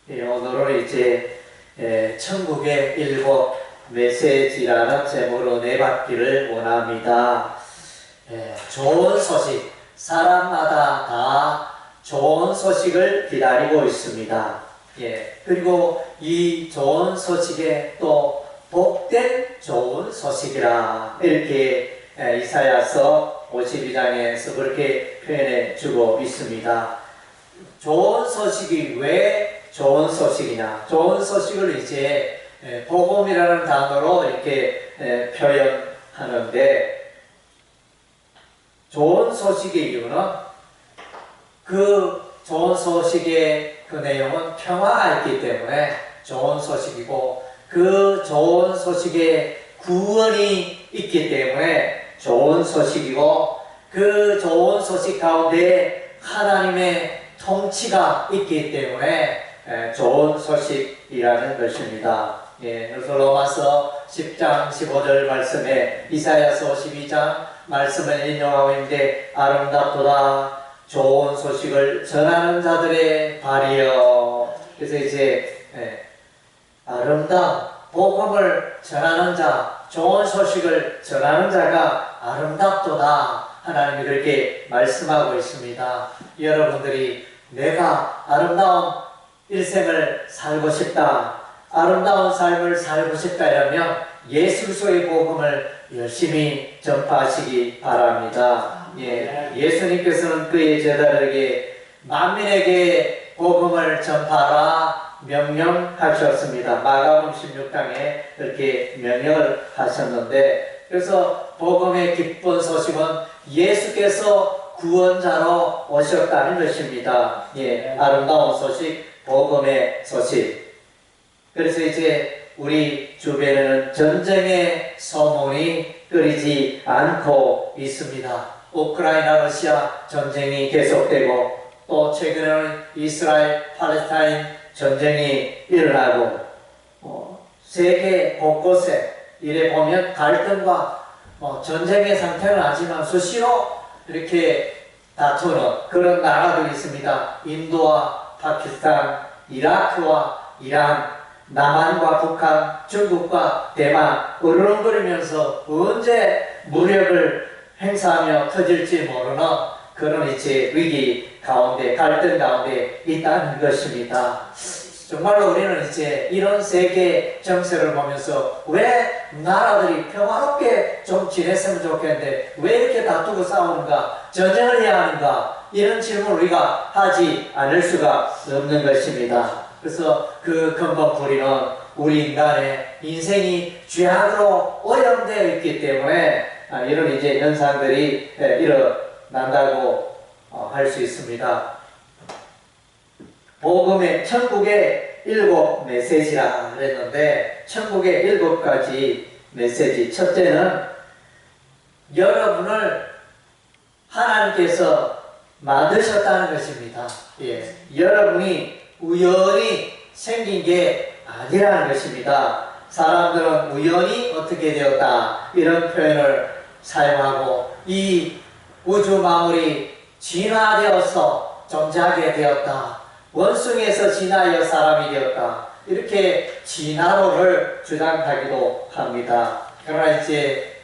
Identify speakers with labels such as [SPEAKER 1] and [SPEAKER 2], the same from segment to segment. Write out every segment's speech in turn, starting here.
[SPEAKER 1] 오늘은 이제 천국의 일곱 메시지라는 제목으로 내받기를 원합니다. 좋은 소식, 사람마다 다 좋은 소식을 기다리고 있습니다. 그리고 이 좋은 소식에 또 복된 좋은 소식이라 이렇게 이사야서 52장에서 그렇게 표현해 주고 있습니다. 좋은 소식이 왜 좋은 소식이냐? 좋은 소식을 이제 복음이라는 단어로 이렇게 표현하는데, 좋은 소식의 이유는 그 좋은 소식의 그 내용은 평화가 있기 때문에 좋은 소식이고, 그 좋은 소식에 구원이 있기 때문에 좋은 소식이고, 그 좋은 소식 가운데 하나님의 통치가 있기 때문에 좋은 소식이라는 것입니다. 그래서 로마서 10장 15절 말씀에 이사야서 52장 말씀을 인용하고 있는데, 아름답도다 좋은 소식을 전하는 자들의 발이여. 그래서 이제 아름다운 복음을 전하는 자, 좋은 소식을 전하는 자가 아름답도다, 하나님이 그렇게 말씀하고 있습니다. 여러분들이 내가 아름다운 일생을 살고 싶다, 아름다운 삶을 살고 싶다 이러면 예수 그리스도의 복음을 열심히 전파하시기 바랍니다. 예수님께서는 그의 제자들에게 만민에게 복음을 전파하라 명령하셨습니다. 마가복음 16장에 그렇게 명령을 하셨는데, 그래서 복음의 기쁜 소식은 예수께서 구원자로 오셨다는 것입니다. 아름다운 소식, 복음의 소식. 그래서 이제 우리 주변에는 전쟁의 소문이 끊이지 않고 있습니다. 우크라이나 러시아 전쟁이 계속되고, 또 최근에는 이스라엘 팔레스타인 전쟁이 일어나고, 세계 곳곳에 이래 보면 갈등과 전쟁의 상태는 아니지만 수시로 이렇게 다투는 그런 나라들이 있습니다. 인도와 파키스탄, 이라크와 이란, 남한과 북한, 중국과 대만, 으르렁거리면서 언제 무력을 행사하며 터질지 모르는 그런 이제 위기 가운데, 갈등 가운데 있다는 것입니다. 정말로 우리는 이제 이런 세계 정세를 보면서 왜 나라들이 평화롭게 좀 지냈으면 좋겠는데 왜 이렇게 다투고 싸우는가, 전쟁을 해야 하는가, 이런 질문을 우리가 하지 않을 수가 없는 것입니다. 그래서 그 근본 뿌리는 우리 인간의 인생이 죄악으로 오염되어 있기 때문에 이런 이제 현상들이 일어난다고 할 수 있습니다. 복음의 천국의 일곱 메시지라 그랬는데, 천국의 일곱 가지 메시지. 첫째는 여러분을 하나님께서 만드셨다는 것입니다. 여러분이 우연히 생긴 게 아니라는 것입니다. 사람들은 우연히 어떻게 되었다 이런 표현을 사용하고, 이 우주 만물이 진화되어서 존재하게 되었다, 원숭이에서 진화하여 사람이 되었다, 이렇게 진화론을 주장하기도 합니다. 그러나 이제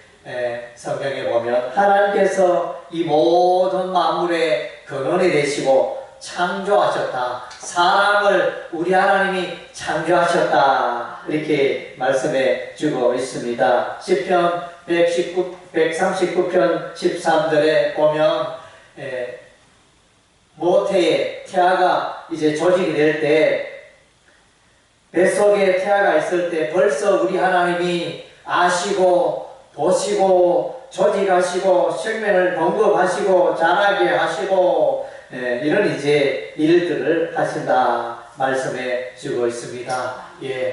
[SPEAKER 1] 성경에 보면 하나님께서 이 모든 만물의 근원이 되시고 창조하셨다, 사람을 우리 하나님이 창조하셨다, 이렇게 말씀해 주고 있습니다. 시편 139편 13절에 보면 모태에 태아가 이제 조직이 될 때, 뱃속에 태아가 있을 때 벌써 우리 하나님이 아시고 보시고 조직하시고 생명을 공급하시고 자라게 하시고 이런 이제 일들을 하신다 말씀해 주고 있습니다.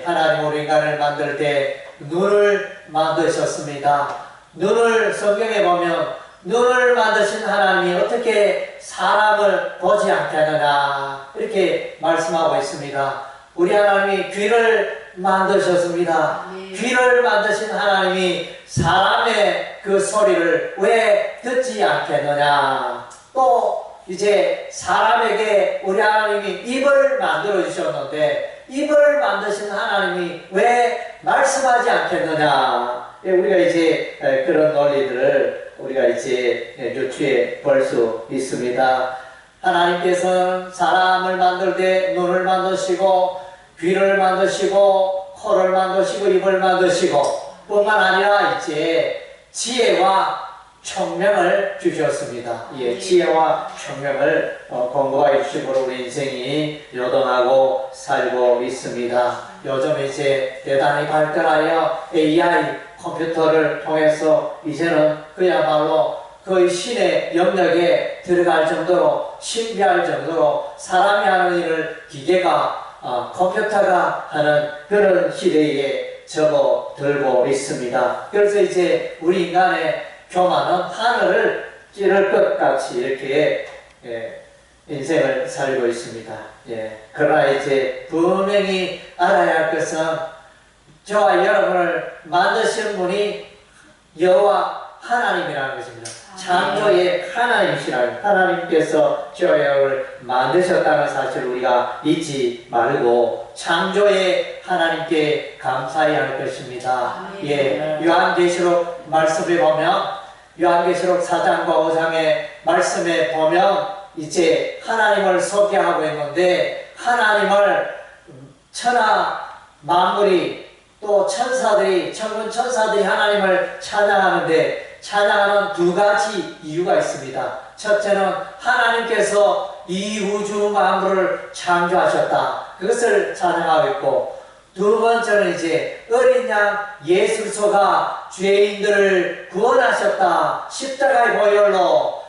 [SPEAKER 1] 하나님 우리 인간을 만들 때 눈을 만드셨습니다. 눈을 성경에 보면 눈을 만드신 하나님이 어떻게 사람을 보지 않게 하느냐 이렇게 말씀하고 있습니다. 우리 하나님이 귀를 만드셨습니다. 귀를 만드신 하나님이 사람의 그 소리를 왜 듣지 않겠느냐. 또 이제 사람에게 우리 하나님이 입을 만들어 주셨는데 입을 만드신 하나님이 왜 말씀하지 않겠느냐? 우리가 이제 그런 논리들을 우리가 이제 유추해 볼 수 있습니다. 하나님께서는 사람을 만들 때 눈을 만드시고 귀를 만드시고 코를 만드시고 입을 만드시고 뿐만 아니라 이제 지혜와 총명을 주셨습니다. 예, 지혜와 총명을 공부해 주심으로 우리 인생이 요동하고 살고 있습니다. 요즘 이제 대단히 발달하여 AI 컴퓨터를 통해서 이제는 그야말로 거의 신의 영역에 들어갈 정도로 신비할 정도로 사람이 하는 일을 기계가 컴퓨터가 하는 그런 시대에 접어들고 있습니다. 그래서 이제 우리 인간의 교만은 하늘을 찌를 것 같이 이렇게 인생을 살고 있습니다. 그러나 이제 분명히 알아야 할 것은 저와 여러분을 만드신 분이 여호와 하나님이라는 것입니다. 창조의 하나님이시라는 하나님께서 저와 여러분을 만드셨다는 사실을 우리가 잊지 말고 창조의 하나님께 감사해야 할 것입니다. 요한계시록 말씀에 보면 요한계시록 4장과 5장의 말씀에 보면 이제 하나님을 소개하고 있는데 하나님을 천하 만물이 또 천사들이 천군 천사들이 하나님을 찬양하는데 찬양하는 두 가지 이유가 있습니다. 첫째는 하나님께서 이 우주 만물을 창조하셨다. 그것을 찬양하고 있고 두 번째는 이제 어린 양 예수소가 죄인들을 구원하셨다. 십자가의 보혈로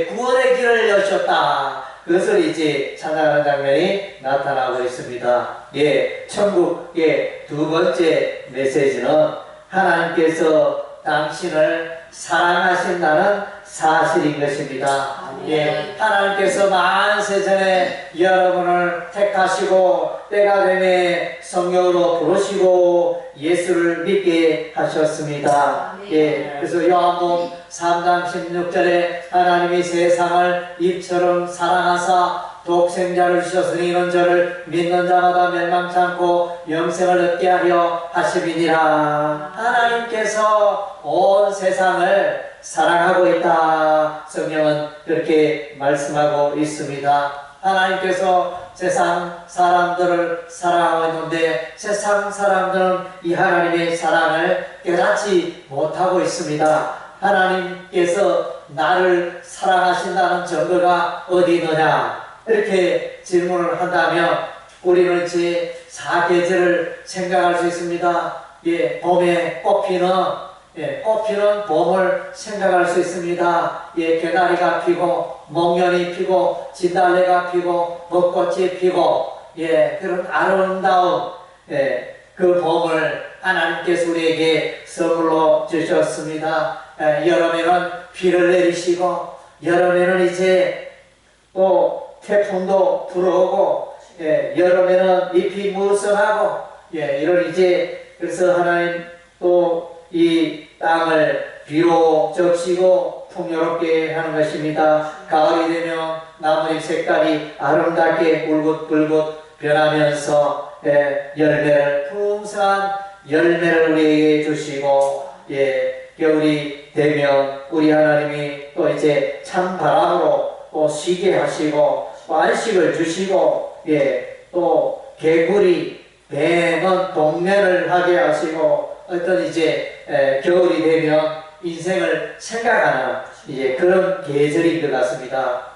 [SPEAKER 1] 구원의 길을 여셨다. 그것을 이제 찬양하는 장면이 나타나고 있습니다. 천국의 두 번째 메시지는 하나님께서 당신을 사랑하신다는 사실인 것입니다. 하나님께서 만세전에 여러분을 택하시고 때가 되매 성령으로 부르시고 예수를 믿게 하셨습니다. 그래서 요한복음 3장 16절에 하나님이 세상을 입처럼 사랑하사 독생자를 주셨으니 이런 저를 믿는 자마다 멸망치 않고 영생을 얻게 하려 하심이니라. 하나님께서 온 세상을 사랑하고 있다. 성경은 그렇게 말씀하고 있습니다. 하나님께서 세상 사람들을 사랑하고 있는데 세상 사람들은 이 하나님의 사랑을 깨닫지 못하고 있습니다. 하나님께서 나를 사랑하신다는 증거가 어디 있느냐? 이렇게 질문을 한다면 우리는 이제 사계절을 생각할 수 있습니다. 봄에 꽃피는 봄을 생각할 수 있습니다. 개나리가 피고 목련이 피고 진달래가 피고 벚꽃이 피고 그런 아름다운 그 봄을 하나님께서 우리에게 선물로 주셨습니다. 여름에는 비를 내리시고 여름에는 이제 또 태풍도 불어오고 여름에는 잎이 무성하고 이런 이제 그래서 하나님 또 이 땅을 비로 적시고 풍요롭게 하는 것입니다. 가을이 되면 나무의 색깔이 아름답게 붉긋붉긋 변하면서 열매를 풍성한 열매를 우리에게 주시고 겨울이 되면 우리 하나님이 또 이제 찬바람으로 또 쉬게 하시고 또 안식을 주시고 또 개구리 뱀은 동면을 하게 하시고 어떤 이제 겨울이 되면 인생을 생각하는 이제 그런 계절인 것 같습니다.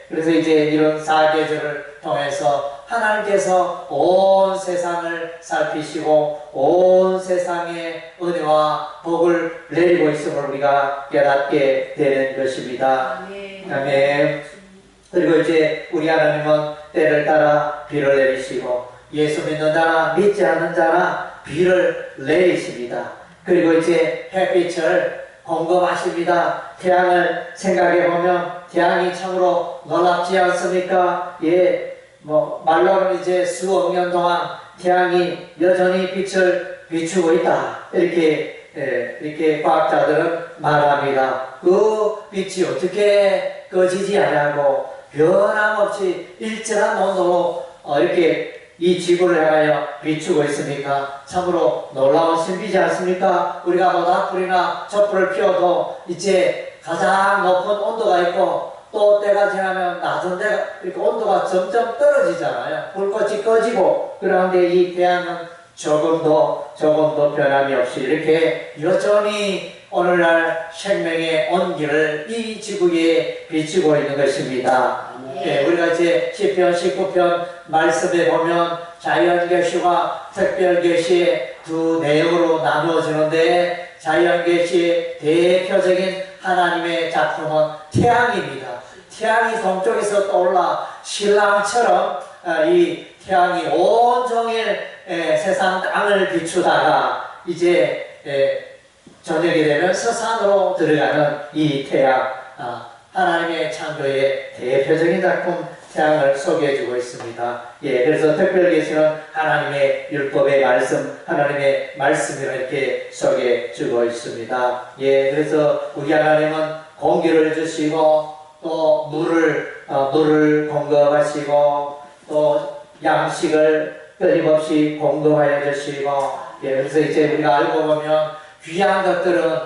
[SPEAKER 1] 그래서 이제 이런 사계절을 통해서 하나님께서 온 세상을 살피시고 온 세상에 은혜와 복을 내리고 있음을 우리가 깨닫게 되는 것입니다. 아멘. 그리고 이제 우리 하나님은 때를 따라 비를 내리시고 예수 믿는 자나 믿지 않는 자나 비를 내리십니다. 그리고 이제 햇빛을 공급하십니다. 태양을 생각해 보면 태양이 참으로 놀랍지 않습니까? 말로는 이제 수억 년 동안 태양이 여전히 빛을 비추고 있다. 이렇게 과학자들은 말합니다. 그 빛이 어떻게 꺼지지 않냐고 변함없이 일정한 온도로 이렇게 이 지구를 향하여 비추고 있습니까? 참으로 놀라운 신비지 않습니까? 우리가 모닥불이나 촛불을 피워도 이제 가장 높은 온도가 있고 또 때가 지나면 낮은 데가 이렇게 온도가 점점 떨어지잖아요. 불꽃이 꺼지고 그런데 이 태양은 조금도 변함이 없이 이렇게 여전히 오늘날 생명의 온기를 이 지구에 비추고 있는 것입니다. 네, 우리가 이제 시편 19편 말씀에 보면 자연계시와 특별계시의 두 내용으로 나누어지는데 자연계시의 대표적인 하나님의 작품은 태양입니다. 태양이 동쪽에서 떠올라 신랑처럼 이 태양이 온종일 세상 땅을 비추다가 이제 저녁이 되면 서산으로 들어가는 이 태양, 하나님의 창조의 대표적인 작품 태양을 소개해주고 있습니다. 예, 그래서 특별계시는 하나님의 율법의 말씀, 하나님의 말씀을 이렇게 소개해주고 있습니다. 예, 그래서 우리 하나님은 공기를 주시고 또 물을 공급하시고 또 양식을 끊임없이 공급하여 주시고, 예, 그래서 이제 우리가 알고 보면 귀한 것들은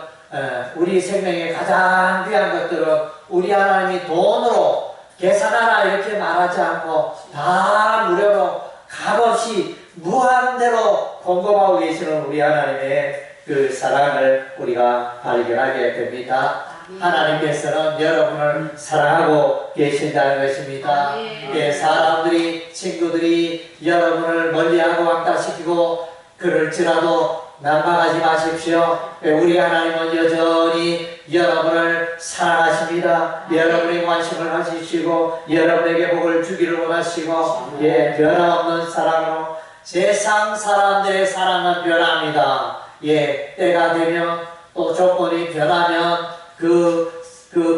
[SPEAKER 1] 우리 생명의 가장 귀한 것들은 우리 하나님이 돈으로 계산하라 이렇게 말하지 않고 다 무료로 값없이 무한대로 공급하고 계시는 우리 하나님의 그 사랑을 우리가 발견하게 됩니다. 하나님께서는 여러분을 사랑하고 계신다는 것입니다. 예, 사람들이, 친구들이 여러분을 멀리하고 왕따시키고 그럴지라도 난감하지 마십시오. 우리 하나님은 여전히 여러분을 사랑하십니다. 여러분의 관심을 가지시고 여러분에게 복을 주기를 원하시고, 예, 변함없는 사랑으로 세상 사람들의 사랑은 변합니다. 예, 때가 되면 또 조건이 변하면 그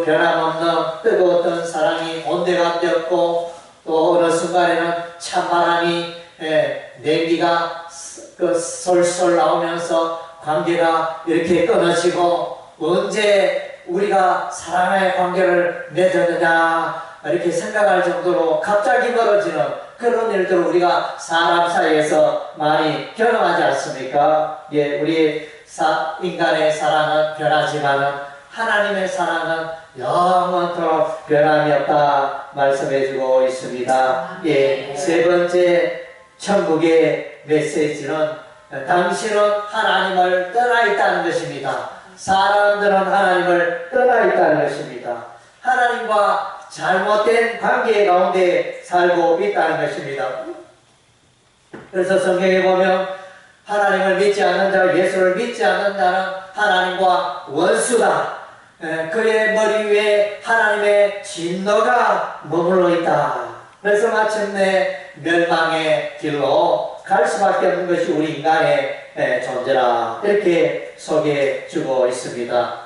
[SPEAKER 1] 변함없는 뜨거웠던 사랑이 온데가 되었고 또 어느 순간에는 찬바람이 냉기가 솔솔 나오면서 관계가 이렇게 끊어지고 언제 우리가 사랑의 관계를 맺었느냐 이렇게 생각할 정도로 갑자기 멀어지는 그런 일들을 우리가 사람 사이에서 많이 경험하지 않습니까? 예, 우리 인간의 사랑은 변하지만은 하나님의 사랑은 영원토록 변함이 없다 말씀해주고 있습니다. 예, 세 번째 천국의 메시지는 당신은 하나님을 떠나 있다는 것입니다. 사람들은 하나님을 떠나 있다는 것입니다. 하나님과 잘못된 관계 가운데 살고 있다는 것입니다. 그래서 성경에 보면 하나님을 믿지 않는 자, 예수를 믿지 않는 자는 하나님과 원수다. 그의 머리 위에 하나님의 진노가 머물러 있다. 그래서 마침내 멸망의 길로 갈 수밖에 없는 것이 우리 인간의 존재라 이렇게 소개해 주고 있습니다.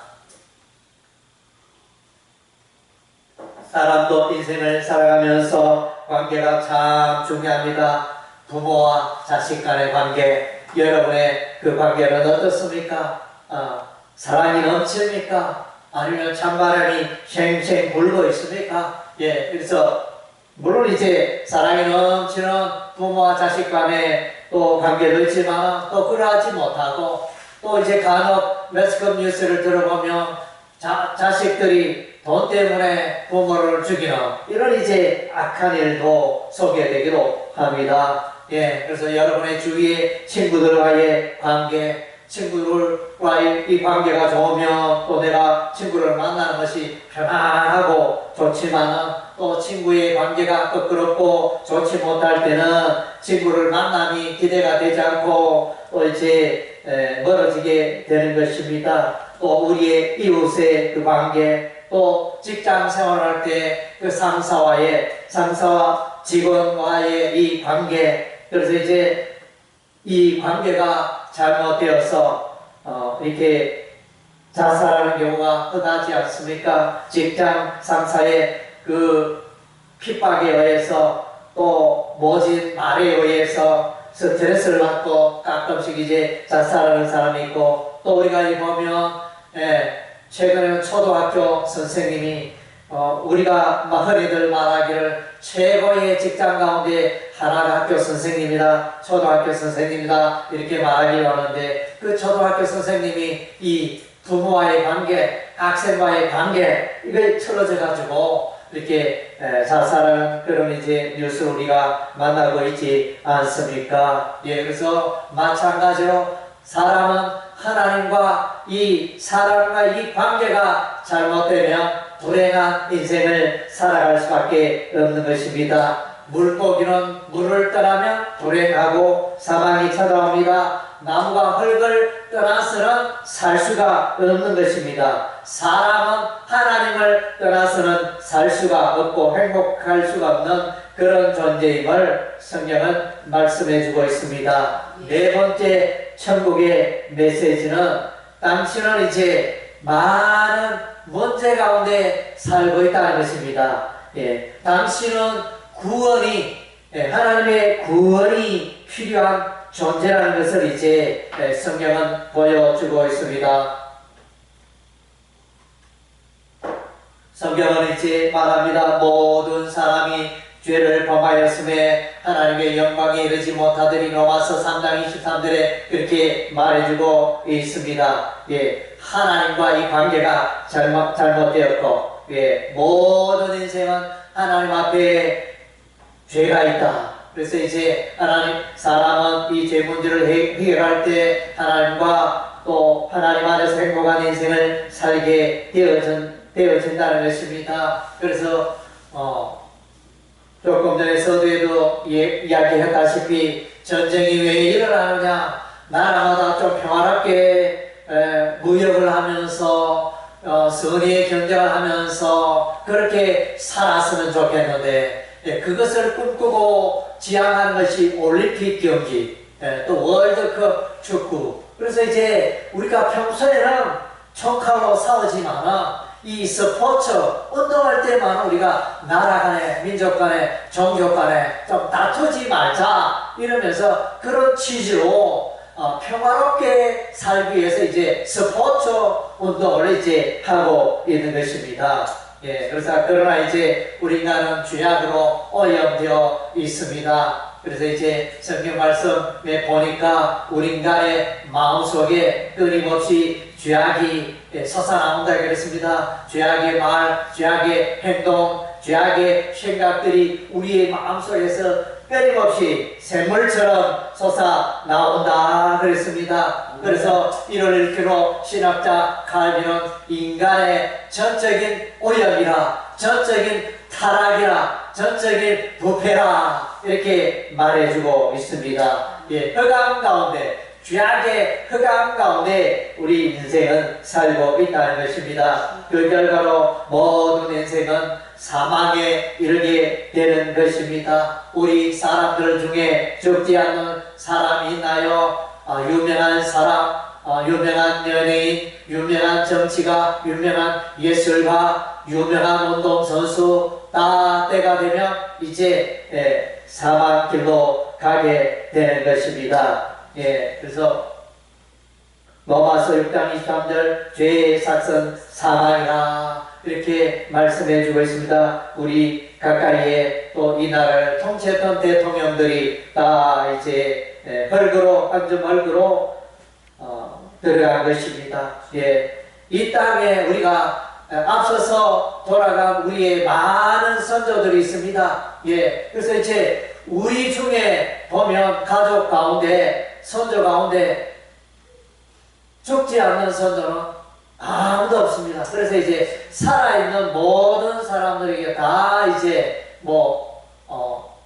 [SPEAKER 1] 사람도 인생을 살아가면서 관계가 참 중요합니다. 부모와 자식 간의 관계, 여러분의 그 관계는 어떻습니까? 사랑이 넘칩니까? 아니면 찬바람이 쉥쉥 불고 있습니까? 예, 그래서 물론 이제 사랑이 넘치는 부모와 자식 간의 또 관계도 있지만 또 그러하지 못하고 또 이제 간혹 매스컴 뉴스를 들어보면 자식들이 돈 때문에 부모를 죽이는 이런 이제 악한 일도 소개되기도 합니다. 예, 그래서 여러분의 주위의 친구들과의 관계, 친구들과의 이 관계가 좋으면 또 내가 친구를 만나는 것이 편안하고 좋지만은 또 친구의 관계가 껄끄럽고 좋지 못할 때는 친구를 만남이 기대가 되지 않고 또 이제 멀어지게 되는 것입니다. 또 우리의 이웃의 그 관계, 또 직장 생활할 때 그 상사와 직원과의 이 관계, 그래서 이제 이 관계가 잘못되어서 이렇게 자살하는 경우가 흔하지 않습니까? 직장 상사의 그 핍박에 의해서 또 모진 말에 의해서 스트레스를 받고 가끔씩 이제 자살하는 사람이 있고 또 우리가 보면 최근에는 초등학교 선생님이 우리가 흔히들 말하기를 최고의 직장 가운데 하나가 학교 선생님이다, 초등학교 선생님이다 이렇게 말하기도 하는데, 그 초등학교 선생님이 이 부모와의 관계, 학생과의 관계 이걸 틀어져 가지고 이렇게 자살하는 그런 이제 뉴스를 우리가 만나고 있지 않습니까? 예, 그래서 마찬가지로 사람은 하나님과 이 사람과 이 관계가 잘못되면 불행한 인생을 살아갈 수밖에 없는 것입니다. 물고기는 물을 떠나면 불행하고 사망이 찾아옵니다. 나무가 흙을 떠나서는 살 수가 없는 것입니다. 사람은 하나님을 떠나서는 살 수가 없고 행복할 수가 없는 그런 존재임을 성경은 말씀해 주고 있습니다. 네 번째 천국의 메시지는, 당신은 이제 많은 문제 가운데 살고 있다는 것입니다. 예, 당신은 구원이, 하나님의 구원이 필요한 존재라는 것을 이제 성경은 보여주고 있습니다. 성경은 이제 말합니다. 모든 사람이 죄를 범하였음에 하나님의 영광에 이르지 못하더니, 로마서 3장 23절에 그렇게 말해주고 있습니다. 예, 하나님과 이 관계가 잘못되었고, 예, 모든 인생은 하나님 앞에 죄가 있다. 그래서 이제 사람은 이 죄 문제를 해결할 때 하나님과 또 하나님 안에서 행복한 인생을 살게 되어진다는 것입니다. 그래서 조금 전에 서두에도 이야기했다시피 전쟁이 왜 일어나느냐, 나라마다 좀 평화롭게 무역을 하면서 선의의 경쟁을 하면서 그렇게 살았으면 좋겠는데, 그것을 꿈꾸고 지향하는 것이 올림픽 경기, 또 월드컵 축구. 그래서 이제 우리가 평소에는 총칼로 싸우지만 이 스포츠 운동할 때만 우리가 나라 간에, 민족 간에, 종교 간에 좀 다투지 말자 이러면서 그런 취지로 평화롭게 살기 위해서 이제 스포츠 운동을 이제 하고 있는 것입니다. 예, 그러나 이제 우리 인간은 죄악으로 오염되어 있습니다. 그래서 이제 성경 말씀에 보니까 우리 인간의 마음속에 끊임없이 죄악이 솟아나온다 그랬습니다. 죄악의 말, 죄악의 행동, 죄악의 생각들이 우리의 마음속에서 끊임없이 샘물처럼 솟아나온다 그랬습니다. 그래서 이를 일깨로 신학자 칼빈은 인간의 전적인 오염이라, 전적인 타락이라, 전적인 부패라 이렇게 말해주고 있습니다. 예, 흑암 가운데, 죄악의 흑암 가운데 우리 인생은 살고 있다는 것입니다. 그 결과로 모든 인생은 사망에 이르게 되는 것입니다. 우리 사람들 중에 죽지 않는 사람이 있나요? 유명한 사람, 유명한 연예인, 유명한 정치가, 유명한 예술가, 유명한 운동선수 다 때가 되면 이제 사망길로 가게 되는 것입니다. 예, 그래서 로마서 6장 23절 죄의 삭은 사망이라 이렇게 말씀해 주고 있습니다. 우리 가까이에 또 이 나라를 통치했던 대통령들이 다 이제 헐그로, 완전 헐그로 들어간 것입니다. 예, 이 땅에 우리가 앞서서 돌아간 우리의 많은 선조들이 있습니다. 예, 그래서 이제 우리 중에 보면 가족 가운데, 선조 가운데 죽지 않는 선조는 아무도 없습니다. 그래서 이제 살아있는 모든 사람들에게 다 이제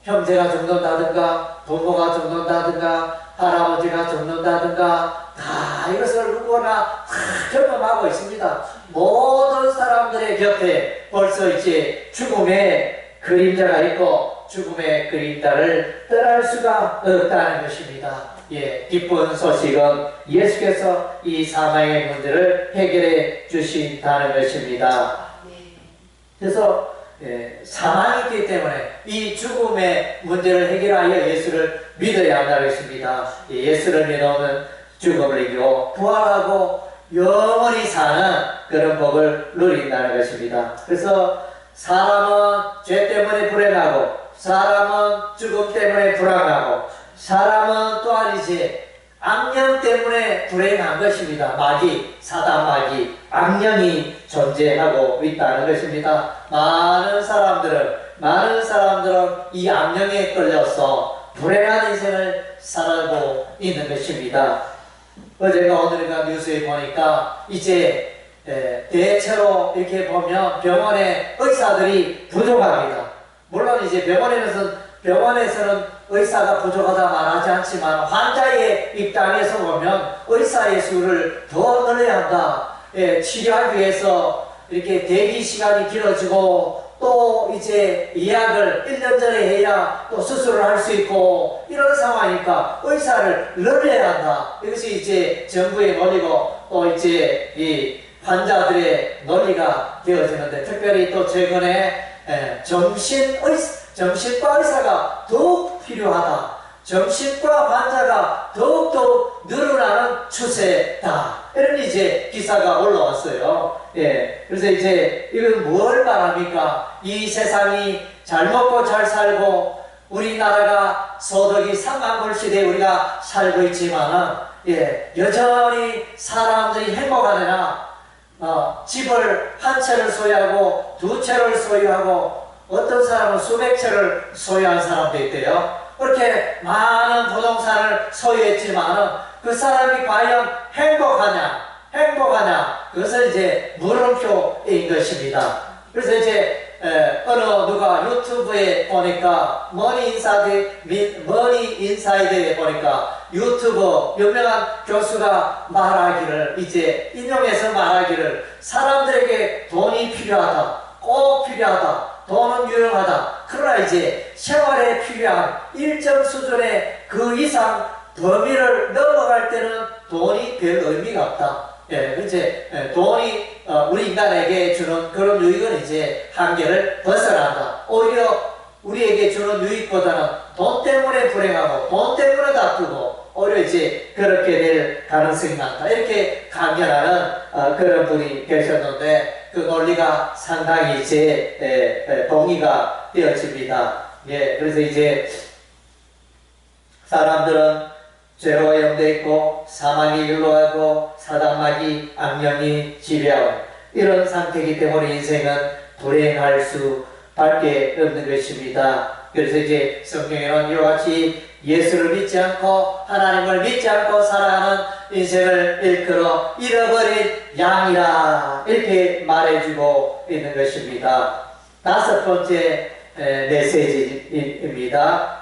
[SPEAKER 1] 형제가 죽는다든가, 부모가 죽는다든가, 할아버지가 죽는다든가, 다 이것을 누구나 다 경험하고 있습니다. 모든 사람들의 곁에 벌써 이제 죽음의 그림자가 있고 죽음의 그림자를 떠날 수가 없다는 것입니다. 예, 기쁜 소식은 예수께서 이 사망의 문제를 해결해 주신다는 것입니다. 그래서 사망이 있기 때문에 이 죽음의 문제를 해결하여 예수를 믿어야 한다는 것입니다. 예수를 믿으면 죽음을 이기고 부활하고 영원히 사는 그런 복을 누린다는 것입니다. 그래서 사람은 죄 때문에 불행하고, 사람은 죽음 때문에 불안하고, 사람은 또한 이제 악령 때문에 불행한 것입니다. 마귀, 사단 마귀, 악령이 존재하고 있다는 것입니다. 많은 사람들은 이 악령에 끌려서 불행한 인생을 살아가고 있는 것입니다. 어제가 오늘인가 뉴스에 보니까 이제 대체로 이렇게 보면 병원에 의사들이 부족합니다. 물론 이제 병원에서는 의사가 부족하다 말하지 않지만 환자의 입장에서 보면 의사의 수를 더 늘려야 한다. 치료하기 위해서 이렇게 대기 시간이 길어지고 또 이제 예약을 1년 전에 해야 또 수술을 할 수 있고 이런 상황이니까 의사를 늘려야 한다. 이것이 이제 정부의 논리고 또 이제 이 환자들의 논리가 되어지는데, 특별히 또 최근에 정신과 의사가 더욱 필요하다. 정신과 환자가 더욱더욱 늘어나는 추세다. 이런 이제 기사가 올라왔어요. 그래서 이제 이건 뭘 말합니까? 이 세상이 잘 먹고 잘 살고 우리나라가 소득이 3만 불 시대에 우리가 살고 있지만은 여전히 사람들이 행복하느냐? 집을 한 채를 소유하고 두 채를 소유하고 어떤 사람은 수백 채를 소유한 사람도 있대요. 그렇게 많은 부동산을 소유했지만은 그 사람이 과연 행복하냐? 그것은 이제 물음표인 것입니다. 그래서 이제 어느 누가 유튜브에 보니까 머니 인사이드에 보니까 유튜브 유명한 교수가 말하기를, 이제 인용해서 말하기를, 사람들에게 돈이 필요하다, 꼭 필요하다, 돈은 유용하다. 그러나 이제 생활에 필요한 일정 수준의 그 이상 범위를 넘어갈 때는 돈이 별 의미가 없다. 이제 돈이 우리 인간에게 주는 그런 유익은 이제 한계를 벗어난다. 오히려 우리에게 주는 유익보다는 돈 때문에 불행하고 돈 때문에 다투고 오히려 이제 그렇게 될 가능성이 많다. 이렇게 강연하는 그런 분이 계셨는데 그 논리가 상당히 이제 동의가 되어집니다. 그래서 이제 사람들은 죄로 오염되어 있고 사망의 길로 가고 사단마귀 악령이 지배하고 이런 상태이기 때문에 인생은 불행할 수밖에 없는 것입니다. 그래서 이제 성경에는 이와 같이 예수를 믿지 않고 하나님을 믿지 않고 살아가는 인생을 일컬어 잃어버린 양이라 이렇게 말해주고 있는 것입니다. 다섯 번째 메시지입니다.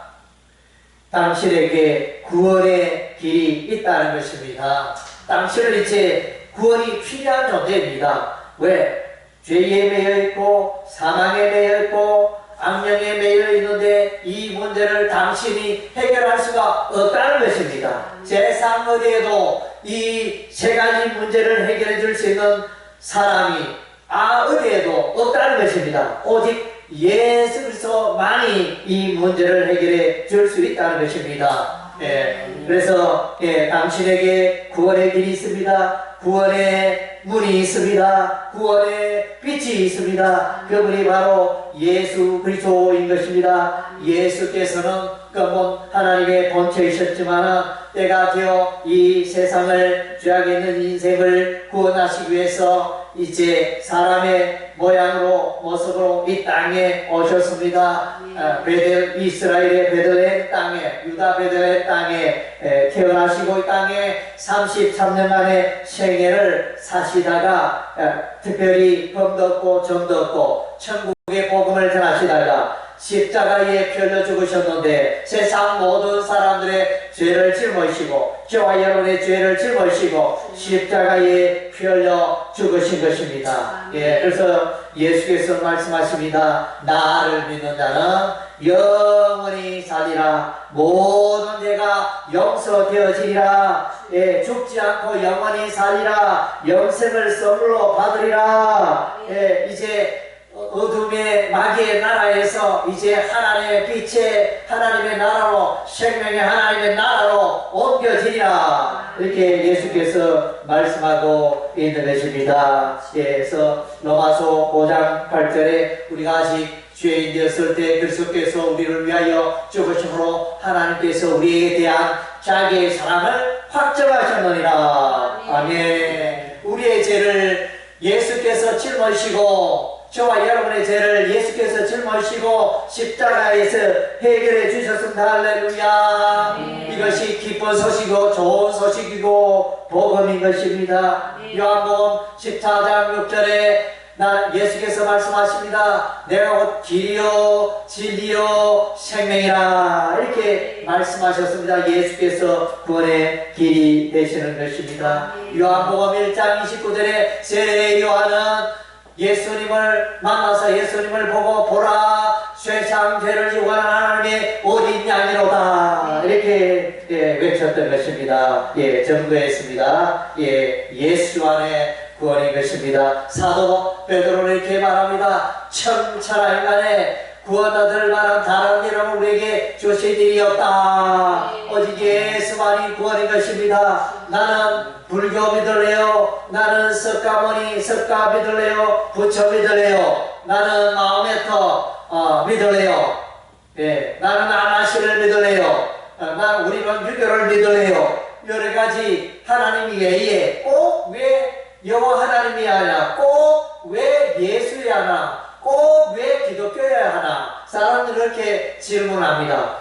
[SPEAKER 1] 당신에게 구원의 길이 있다는 것입니다. 당신은 이제 구원이 필요한 존재입니다. 왜? 죄에 매여 있고 사망에 매여 있고 악령에 매여 있는데 이 문제를 당신이 해결할 수가 없다는 것입니다. 세상 어디에도 이 세 가지 문제를 해결해 줄 수 있는 사람이 어디에도 없다는 것입니다. 오직 예수 그리스도만이 이 문제를 해결해 줄 수 있다는 것입니다. 그래서 당신에게 구원의 길이 있습니다. 구원의 문이 있습니다. 구원의 빛이 있습니다. 그분이 바로 예수 그리스도인 것입니다. 예수께서는 그분 하나님의 본체이셨지만 때가 되어 이 세상을 죄악에 있는 인생을 구원하시기 위해서 이제 사람의 모양으로 모습으로 이 땅에 오셨습니다. 이스라엘의 베들레헴 땅에, 유다 베들레헴 땅에 태어나시고 이 땅에 33년간의 생애를 사시다가 특별히 범도 없고 점도 없고 천국의 복음을 전하시다가 십자가에 펴려 죽으셨는데 세상 모든 사람들의 죄를 짊어지시고 저와 여러분의 죄를 짊어지시고 십자가에 펴려 죽으신 것입니다. 그래서 예수께서 말씀하십니다. 나를 믿는 자는 영원히 살리라. 모든 죄가 용서되어지리라. 죽지 않고 영원히 살리라. 영생을 선물로 받으리라. 이제 어둠의 마귀의 나라에서 이제 하나님의 빛의 하나님의 나라로 생명의 하나님의 나라로 옮겨지리라. 이렇게 예수께서 말씀하고 있는 것입니다. 그래서 로마서 5장 8절에 우리가 아직 죄인 되었을 때 그리스도께서 우리를 위하여 죽으심으로 하나님께서 우리에게 대한 자기의 사랑을 확정하셨느니라. 아멘. 우리의 죄를 예수께서 짊어지시고 저와 여러분의 죄를 예수께서 짊어지시고 십자가에서 해결해 주셨습니다. 할렐루야. 이것이 기쁜 소식이고 좋은 소식이고 복음인 것입니다. 요한복음 14장 6절에 예수께서 말씀하십니다. 내가 곧 길이요 진리요 생명이라 이렇게 말씀하셨습니다. 예수께서 구원의 길이 되시는 것입니다. 요한복음 1장 29절에 세례 요한은 예수님을 만나서 예수님을 보고 보라 쇠상 죄를 지고 가는 하나님의 어린 양이로다 이렇게 외쳤던 것입니다. 전도했습니다. 예수 안에 구원인 것입니다. 사도 베드로는 이렇게 말합니다. 천천한 인간의 구원 얻을 만한 다른 이름은 우리에게 주실 일이 없다. 오직 예수만이 구원인 것입니다. 나는 불교 믿을래요. 나는 석가모니 석가 믿을래요. 부처 믿을래요. 나는 마음에터 믿을래요. 나는 아나시를 믿을래요. 우리는 유교를 믿을래요. 여러 가지 하나님 외에 꼭 왜 여호와 하나님이 하냐, 꼭 왜 예수야 하나, 꼭 왜 기독교여야 하나, 사람들이 그렇게 질문합니다.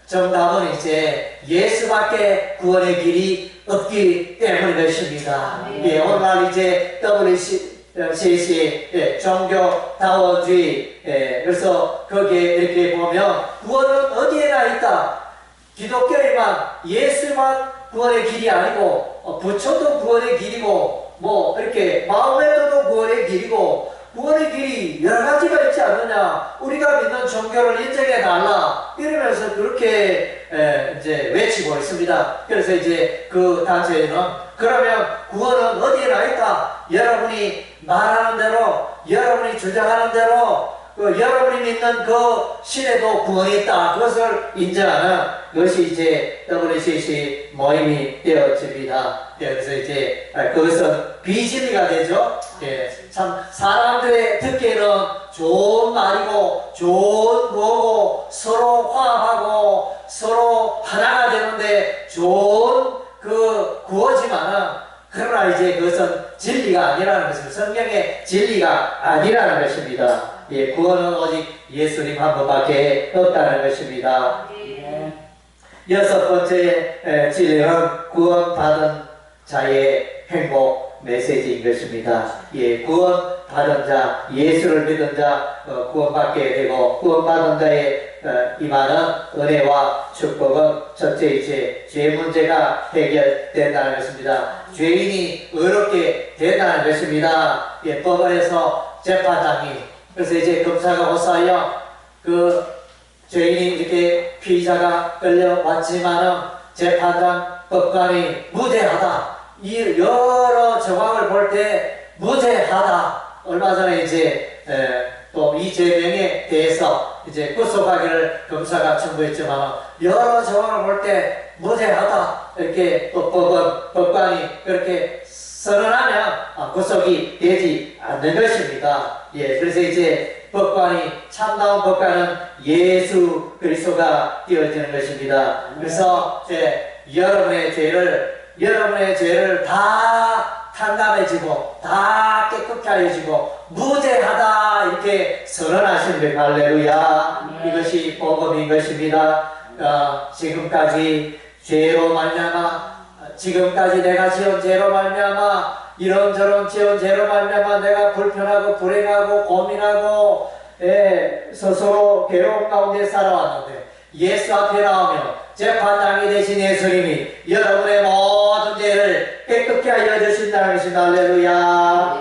[SPEAKER 1] 정답은 이제 예수밖에 구원의 길이 없기 때문인 것입니다. 오늘날 이제 WCC 종교다원주의, 그래서 거기에 이렇게 보면 구원은 어디에나 있다. 기독교에만 예수만 구원의 길이 아니고 부처도 구원의 길이고 뭐 이렇게 마음에도 구원의 길이고 구원의 길이 여러 가지가 있지 않느냐. 우리가 믿는 종교를 인정해 달라 이러면서 그렇게 이제 외치고 있습니다. 그래서 이제 그 단체에는 그러면 구원은 어디에나 있다. 여러분이 말하는 대로 여러분이 주장하는 대로 여러분이 믿는 그 신에도 구원이 있다. 그것을 인정하는 것이 이제 WCC 모임이 되어집니다. 그래서 이제 그것은 비진리가 되죠. 참 사람들의 듣기에는 좋은 말이고 좋은 거고 서로 화합하고 서로 하나가 되는데 좋은 그 구호지만은 그러나 이제 그것은 진리가 아니라는 것입니다. 성경의 진리가 아니라는 것입니다. 구원은 오직 예수님 한 분밖에 없다는 것입니다. 여섯 번째 진리는 구원받은 자의 행복 메시지인 것입니다. 구원받은 자, 예수를 믿은 자 구원받게 되고 구원받은 자의 임하는 은혜와 축복은 첫째 이제 죄 문제가 해결된다는 것입니다. 죄인이 의롭게 된다는 것입니다. 법원에서 재판장이 그래서 이제 검사가 고소하여 그 죄인이 이렇게 피의자가 끌려왔지만은 재판장 법관이 무죄하다. 이 여러 정황을 볼 때 무죄하다. 얼마 전에 이제 또 이 죄명에 대해서 이제 구속하기를 검사가 청구했지만 여러 정황을 볼 때 무죄하다. 이렇게 또 법관이 그렇게 선언하면 구속이 되지 않는 것입니다. 그래서 이제 법관이 참다운 법관은 예수 그리스도가 되어지는 것입니다. 그래서 여러분의 죄를 다 탕감해지고 다 깨끗게 하여지고 무죄하다 이렇게 선언하시는 것. 할렐루야. 이것이 복음인 것입니다. 지금까지 죄로 말미암아 지금까지 내가 지은 죄로 말미암아 이런저런 지은 죄로 말미암아 내가 불편하고 불행하고 고민하고 스스로 괴로움 가운데 살아왔는데 예수 앞에 나오면 재판장이 되신 예수님이 여러분의 모든 죄를 깨끗게 하여 주신다는 것입니다. 할렐루야.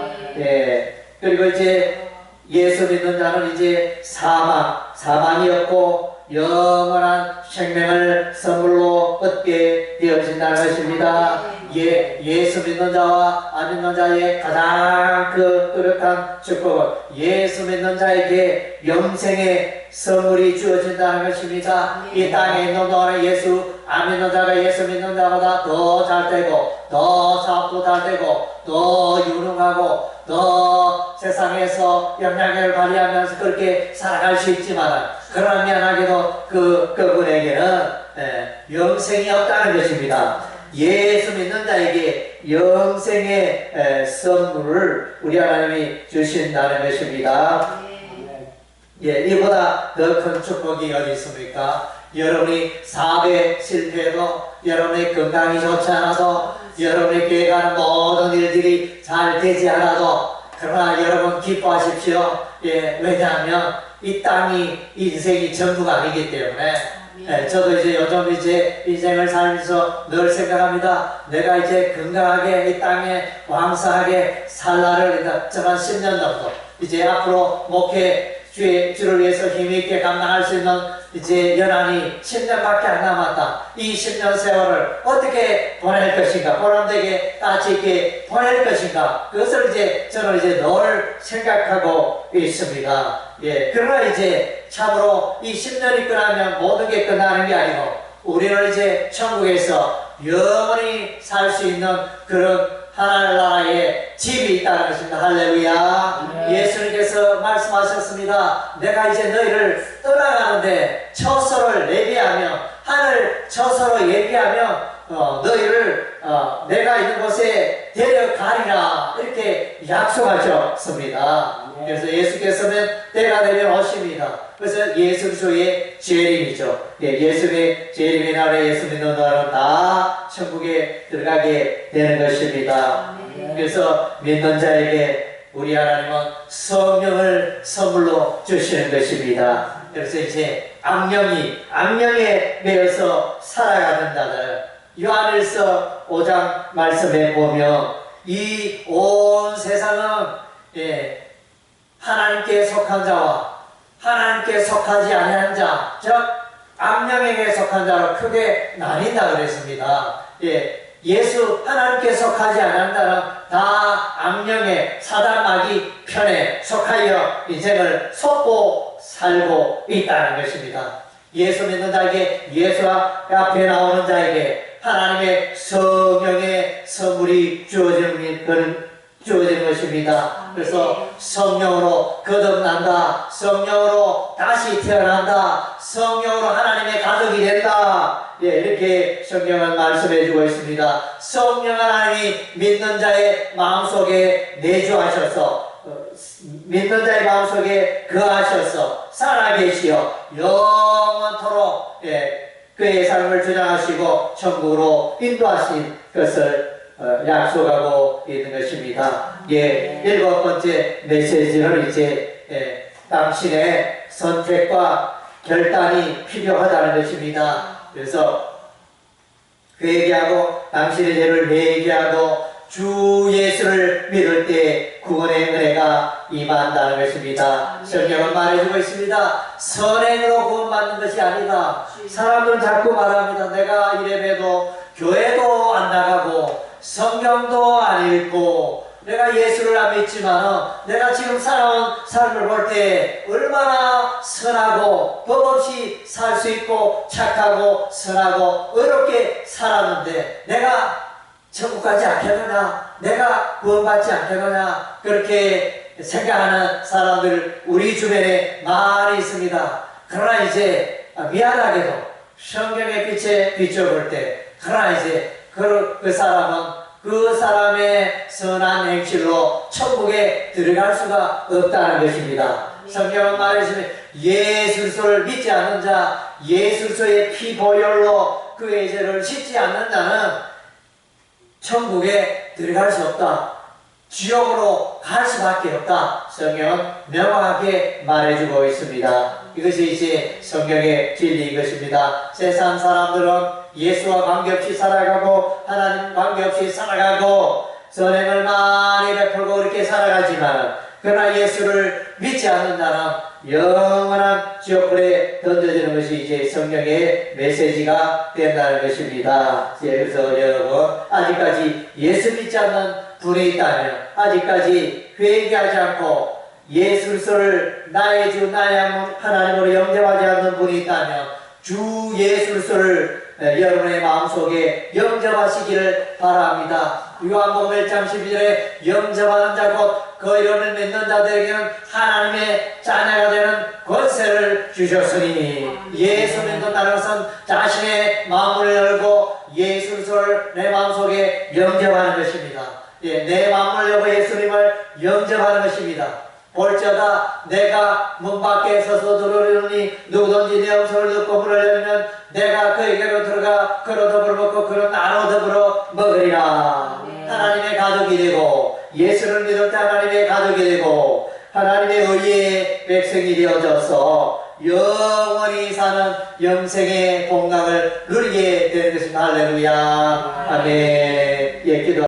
[SPEAKER 1] 그리고 이제 예수 믿는 자는 이제 사망이 없고 영원한 생명을 선물로 얻게 되어진다는 것입니다. 예수 믿는 자와 안 믿는 자의 가장 뚜렷한 축복은 예수 믿는 자에게 영생의 선물이 주어진다는 것입니다. 이 땅에 있는 동안에 예수 안 믿는 자가 예수 믿는 자보다 더 잘되고 더 사업도 잘되고 더 유능하고 더 세상에서 영향력을 발휘하면서 그렇게 살아갈 수 있지만 그러나 미안하게도 그분에게는 영생이 없다는 것입니다. 예수 믿는 자에게 영생의 선물을 우리 하나님이 주신다는 것입니다. 이보다 더 큰 축복이 어디 있습니까? 여러분이 사업에 실패해도, 여러분의 건강이 좋지 않아도, 여러분의 계획하는 모든 일들이 잘 되지 않아도, 그러나 여러분 기뻐하십시오. 왜냐하면 이 땅이 인생이 전부가 아니기 때문에. 저도 이제 요즘 이제 인생을 살면서 늘 생각합니다. 내가 이제 건강하게 이 땅에 왕성하게 살 날을 저한 10년 정도 이제 앞으로 주를 위해서 힘있게 감당할 수 있는 이제 연한이 10년밖에 안 남았다. 이 10년 세월을 어떻게 보낼 것인가, 보람되게 따지 있게 보낼 것인가, 그것을 이제 저는 이제 늘 생각하고 있습니다. 그러나 이제 참으로 이 10년이 끝나면 모든 게 끝나는 게 아니고 우리는 이제 천국에서 영원히 살 수 있는 그런 하나님 나라에 집이 있다는 것입니다. 할렐루야. 예수님께서 말씀하셨습니다. 내가 이제 너희를 떠나가는데 처소를 예비하며, 하늘 처소로 예비하며 너희를 내가 있는 곳에 데려가리라, 이렇게 약속하셨습니다. 그래서 예수께서는 때가 되면 오십니다. 그래서 예수 그리스도의 재림이죠. 예수의 재림의 날에 예수 믿는 자는 다 천국에 들어가게 되는 것입니다. 그래서 믿는 자에게 우리 하나님은 성령을 선물로 주시는 것입니다. 그래서 이제 악령에 매여서 살아가는 자들, 요한일서 5장 말씀에 보면 이 온 세상은 하나님께 속한 자와 하나님께 속하지 아니한 자, 즉 악령에게 속한 자로 크게 나뉜다 그랬습니다. 예수 하나님께 속하지 않은 자는 다 악령의 사단 마귀 편에 속하여 인생을 솟고 살고 있다는 것입니다. 예수 믿는 자에게, 예수 앞에 나오는 자에게 하나님의 성령의 선물이 주어지는 것입니다. 그래서 성령으로 거듭난다, 성령으로 다시 태어난다, 성령으로 하나님의 가족이 된다, 이렇게 성경은 말씀해주고 있습니다. 성령 하나님이 믿는 자의 마음속에 내주하셔서, 믿는 자의 마음속에 거하셔서 살아계시어 영원토록 그의 삶을 주장하시고 천국으로 인도하신 것을 약속하고 있는 것입니다. 일곱 번째 메시지는 이제 당신의 선택과 결단이 필요하다는 것입니다. 그래서 회개하고 당신의 죄를 회개하고 주 예수를 믿을 때 구원의 은혜가 임한다는 것입니다. 성경은 말해주고 있습니다. 선행으로 구원받는 것이 아니다. 사람들은 자꾸 말합니다. 내가 이래봬도 교회도 안 나가고 성경도 안 읽고 내가 예수를 안 믿지만 내가 지금 살아온 삶을 볼 때 얼마나 선하고 법 없이 살 수 있고 착하고 선하고 의롭게 살았는데 내가 천국 가지 않겠느냐, 내가 구원받지 않겠느냐, 그렇게 생각하는 사람들 우리 주변에 많이 있습니다. 그러나 이제 미안하게도 성경의 빛에 비춰볼 때, 그러나 이제 그 사람은 그 사람의 선한 행실로 천국에 들어갈 수가 없다는 것입니다. 성경은 말해주면 예수 그리스도를 믿지 않는 자, 예수 그리스도의 피 보혈로 그의 죄를 씻지 않는 자는 천국에 들어갈 수 없다, 지옥으로 갈 수밖에 없다, 성경은 명확하게 말해주고 있습니다. 이것이 이제 성경의 진리인 것입니다. 세상 사람들은 예수와 관계없이 살아가고 하나님 관계없이 살아가고 선행을 많이 베풀고 그렇게 살아가지만 그러나 예수를 믿지 않는 자는 영원한 지옥불에 던져지는 것이 이제 성경의 메시지가 된다는 것입니다. 그래서 여러분, 아직까지 예수 믿지 않는 분이 있다면, 아직까지 회개하지 않고 예수 그리스도를 나의 주 나의 하나님으로 영접하지 않는 분이 있다면 주 예수 그리스도를 여러분의 마음속에 영접하시기를 바랍니다. 요한복음 1장 12절에 영접하는 자 곧 그 이름을 믿는 자들에게는 하나님의 자녀가 되는 권세를 주셨으니, 예수 믿는다는 것은 자신의 마음을 열고 예수 그리스도를 내 마음속에 영접하는 것입니다. 예, 내 마음을 열고 예수님을 영접하는 것입니다. 볼지어다 내가 문 밖에 서서 들어오려니 누구든지 내 음성을 듣고 문을 열면 내가 그에게로 들어가 그로 더불어 먹고 그로 나로 더불어 먹으리라. 하나님의 가족이 되고 예수를 믿을 때 하나님의 가족이 되고 하나님의 의의 백성이 되어져서 영원히 사는 영생의 공강을 누리게 되는 것입니다. 할렐루야. 아멘. 예, 기도.